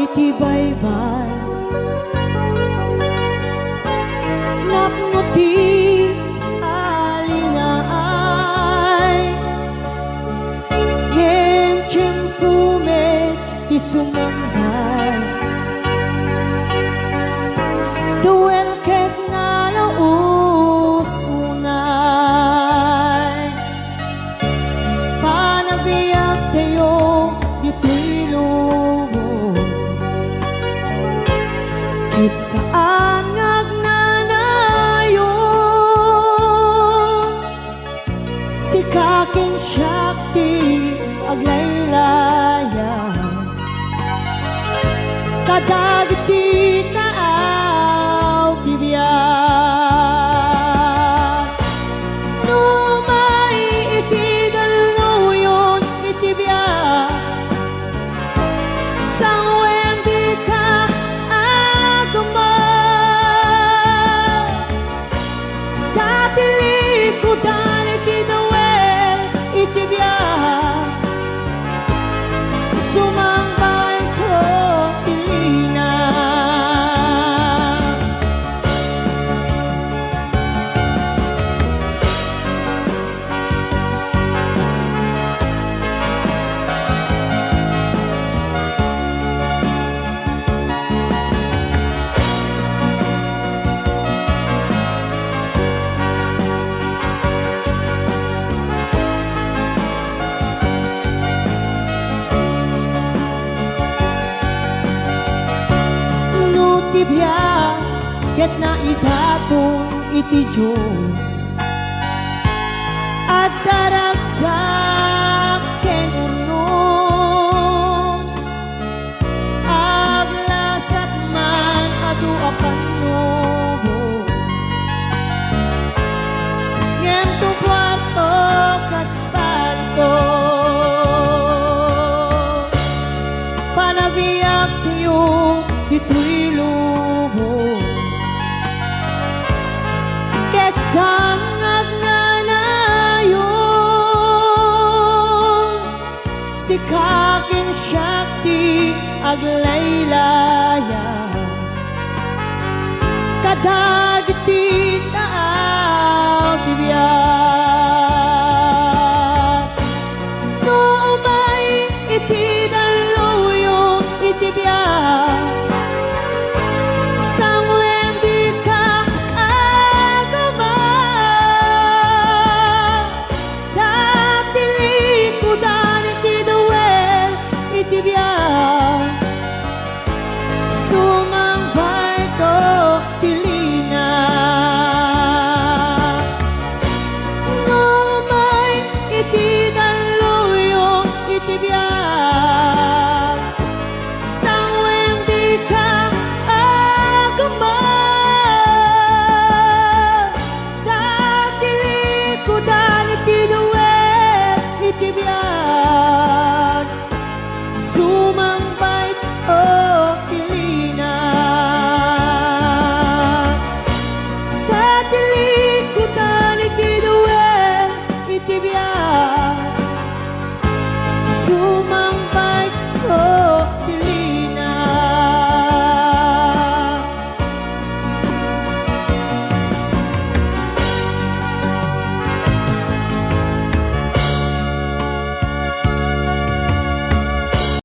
iti baybay napno ti alingaay ngem tiyempume ti sumambay duel ket nalaus unay panagbiyak tayo dito'y lumo ket saan ngagnanayo si kakin syakti aglaylaya kadagiti taaw tibiyak numay iti daluyon iti biyak sangwen di ka agama dati likudan iti dawel iti biyak sumambay ko pilina tibya ket naidatong iti Diyos at daragsak ken unos aglasat man adu a pannubo ngem tu kwarto kaspalto panagbiyak tiyo dito'y lubo ket sangag nanayon si kakin syakti aglaylaya kada